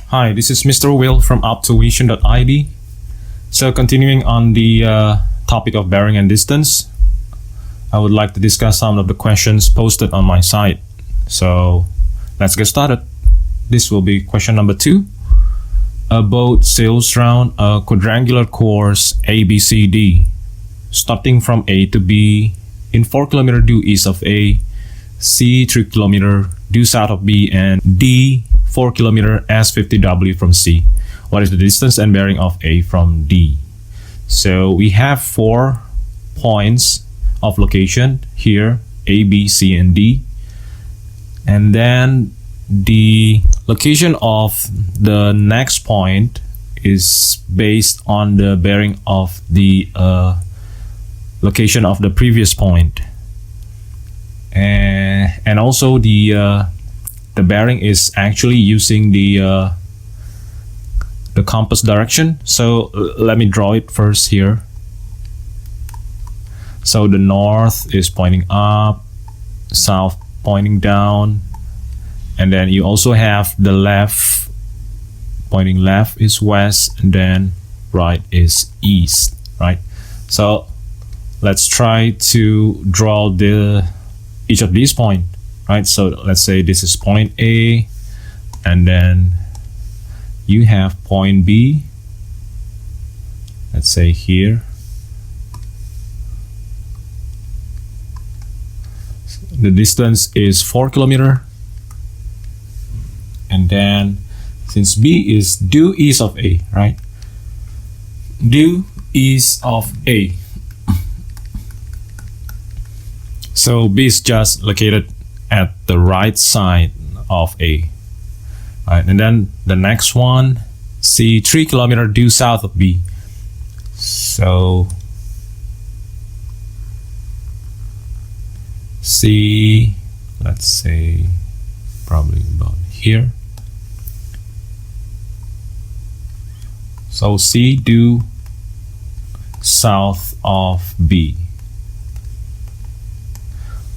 Hi, this is Mr. Will from optovision.id. So continuing on the topic of bearing and distance, I would like to discuss some of the questions posted on my site. So let's get started. This will be question number 2. A boat sails round a quadrangular course ABCD, starting from A to B in 4 km due east of A, C 3 km due south of B, and D 4 km as 50W from C. What is the distance and bearing of A from D? So we have 4 points of location here, A, B, C, and D. And then the location of the next point is based on the bearing of the location of the previous point. And also the bearing is actually using the compass direction. So let me draw it first here. So the north is pointing up, south pointing down, and then you also have the left pointing left is west, and then right is east, right? So let's try to draw each of these points, right? So let's say this is point A, and then you have point B, let's say here. The distance is 4 km, and then since B is due east of A, right? Due east of A. So B is just located at the right side of A, right? And then the next one, C 3 km due south of B. So C, let's say probably about here. So C due south of B.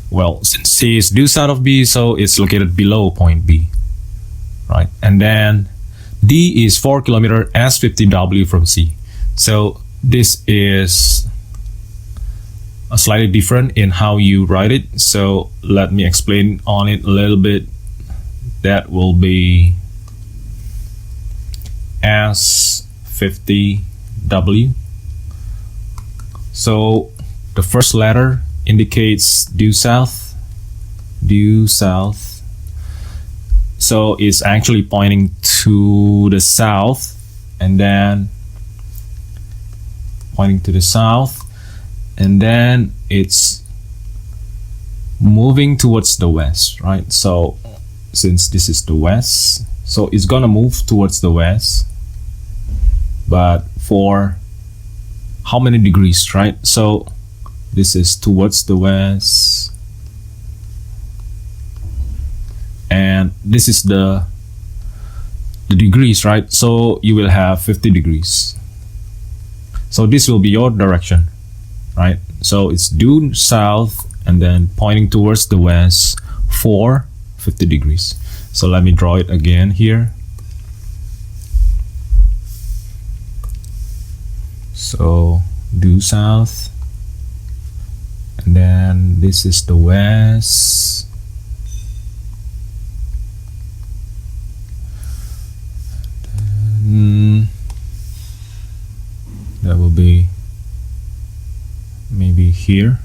Well, since C is due south of B, so it's located below point B, right? And then D is 4 km as 50W from C. So this is a slightly different in how you write it. So let me explain on it a little bit. That will be as 50W. So the first letter indicates due south. So it's actually pointing to the south, and then pointing to the south, and then it's moving towards the west, right? So since this is the west, so it's gonna move towards the west, but for how many degrees, right? So this is towards the west, and this is the degrees, right? So you will have 50 degrees. So this will be your direction, right? So it's due south and then pointing towards the west for 50 degrees. So let me draw it again here. So due south, and then this is the west, and that will be maybe here.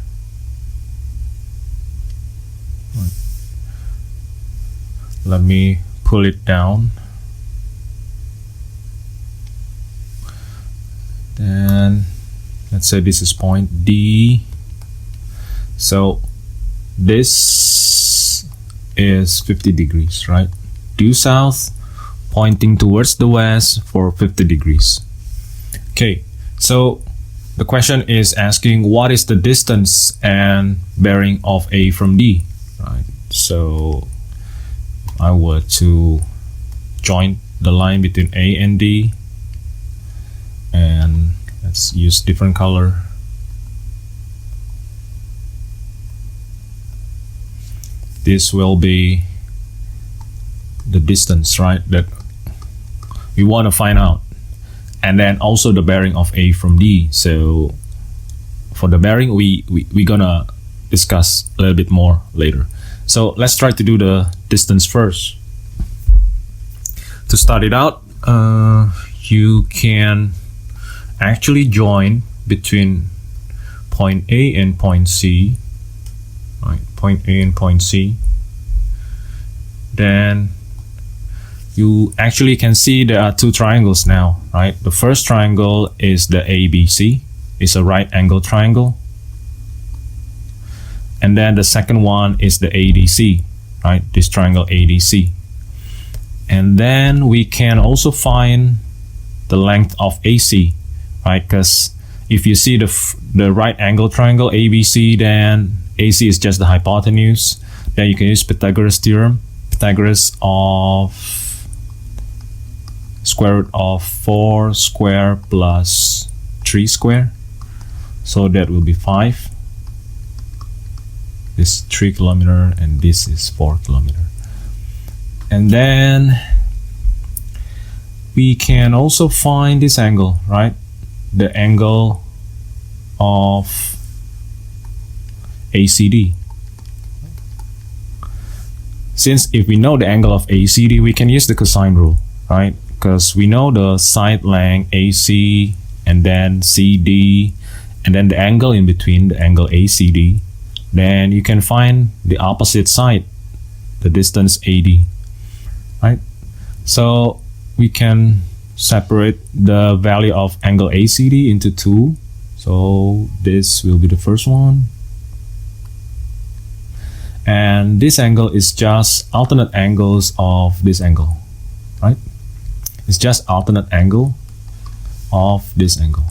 Let me pull it down. Then let's say this is point D. So this is 50 degrees, right? Due south, pointing towards the west for 50 degrees. Okay, so the question is asking what is the distance and bearing of A from D, right? So if I were to join the line between A and D, and let's use different color. This will be the distance, right, that we want to find out. And then also the bearing of A from D. So for the bearing, we're gonna discuss a little bit more later. So let's try to do the distance first. To start it out, you can actually join between point A and point C, right? Point A and point C. Then you actually can see there are two triangles now, right? The first triangle is the ABC. It's a right angle triangle. And then the second one is the ADC, right? This triangle ADC. And then we can also find the length of AC, right? Because if you see the right angle triangle ABC, then AC is just the hypotenuse. Then you can use Pythagoras theorem. Pythagoras of square root of 4 square plus 3 square. So that will be 5. This 3 kilometer and this is 4 kilometer. And then we can also find this angle, right? The angle of ACD. Since if we know the angle of ACD, we can use the cosine rule, right? Because we know the side length AC and then CD and then the angle in between, the angle ACD. Then you can find the opposite side, the distance AD, right? So we can separate the value of angle ACD into two. So this will be the first one. And this angle is just alternate angles of this angle, right? It's just alternate angle of this angle.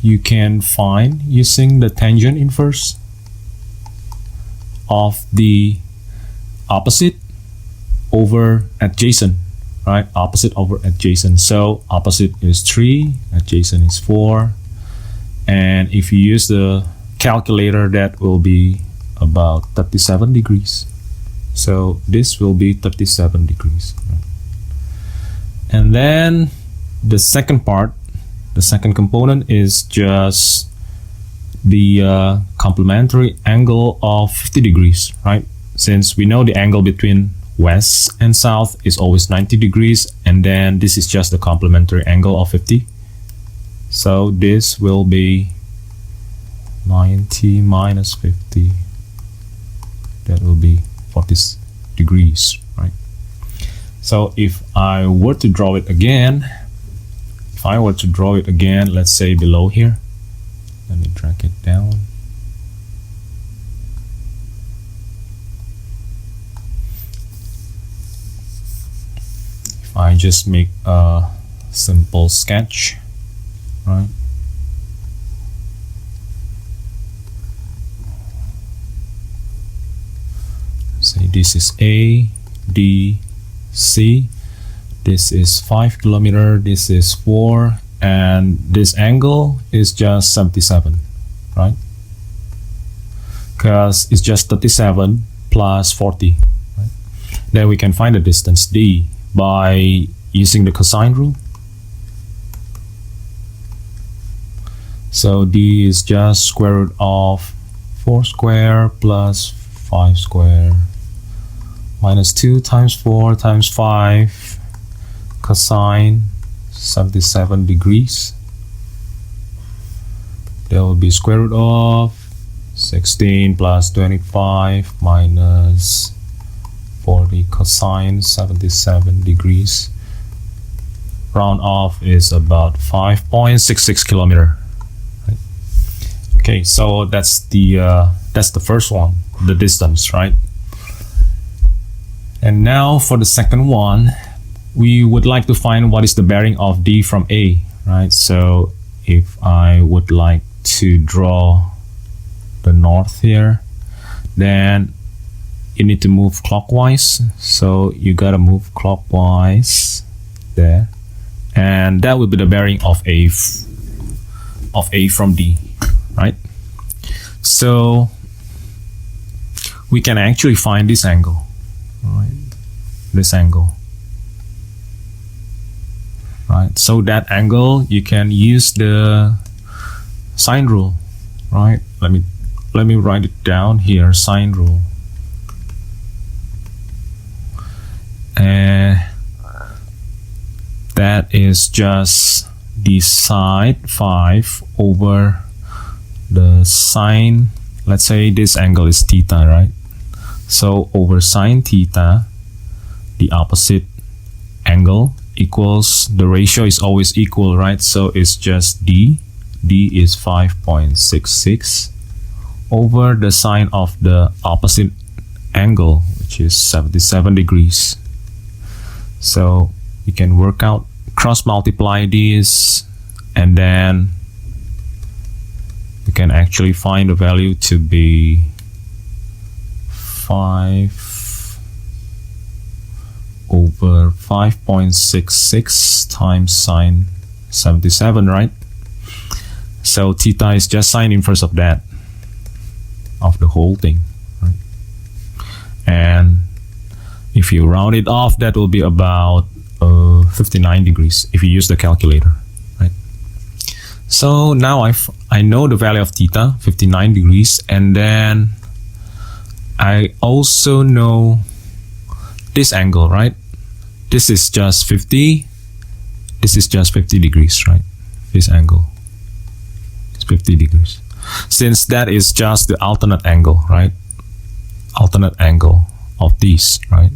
You can find using the tangent inverse of the opposite over adjacent, right? Opposite over adjacent. So opposite is 3, adjacent is 4. And if you use the calculator, that will be about 37 degrees. So this will be 37 degrees. Right? And then the second part, the second component is just the complementary angle of 50 degrees, right? Since we know the angle between west and south is always 90 degrees, and then this is just the complementary angle of 50. So this will be 90 minus 50. That will be 40 degrees, right? So if I were to draw it again, let's say below here, let me drag it down. If I just make a simple sketch, right? Say this is A, D, C. This is 5 kilometer, this is 4, and this angle is just 77, right? Because it's just 37 plus 40, right? Then we can find the distance D by using the cosine rule. So D is just square root of 4 square plus 5 square minus 2 times 4 times 5 cosine 77 degrees. There will be square root of 16 plus 25 minus 40 cosine 77 degrees. Round off is about 5.66 kilometer. Right? Okay, so that's the first one, the distance, right? And now for the second one, we would like to find what is the bearing of D from A, right? So if I would like to draw the north here, then you need to move clockwise. So you gotta move clockwise there, and that will be the bearing of A from D, right? So we can actually find this angle, right? this angle, right? So that angle you can use the sine rule, right? Let me write it down here, sine rule. And that is just the side 5 over the sine, let's say this angle is theta, right? So over sine theta, the opposite angle equals, the ratio is always equal, right? So it's just d is 5.66 over the sine of the opposite angle, which is 77 degrees. So you can work out, cross multiply these, and then you can actually find the value to be 5 over 5.66 times sine 77, right? So theta is just sine inverse of that, of the whole thing, right? And if you round it off, that will be about 59 degrees if you use the calculator, right? So now I know the value of theta, 59 degrees, and then I also know this angle, right? This is just 50, this is just 50 degrees, right? This angle is 50 degrees. Since that is just the alternate angle, right? Alternate angle of these, right?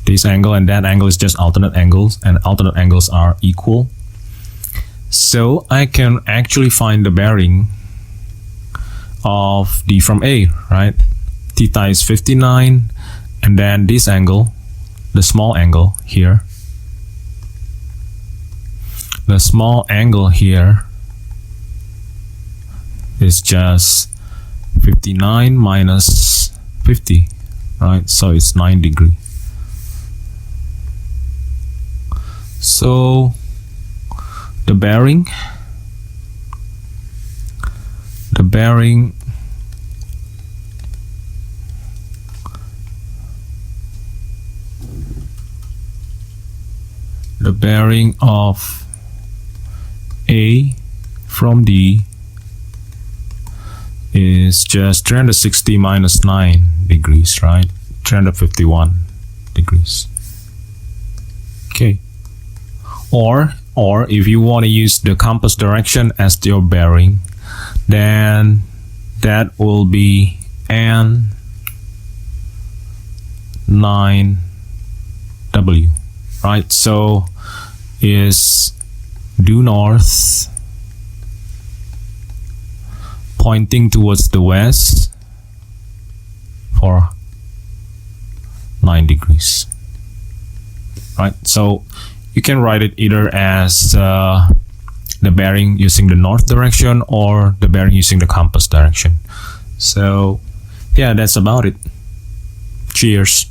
This angle and that angle is just alternate angles, and alternate angles are equal. So I can actually find the bearing of D from A, right? Theta is 59, and then this angle, the small angle here, the small angle here is just 59 minus 50, right? So it's 9 degrees. So the bearing of A from D is just 360 minus 9 degrees, right? 351 degrees. Okay. Or if you want to use the compass direction as your bearing, then that will be N9W, right? So is due north, pointing towards the west for 9 degrees, right? So you can write it either as the bearing using the north direction or the bearing using the compass direction. So yeah, that's about it. Cheers.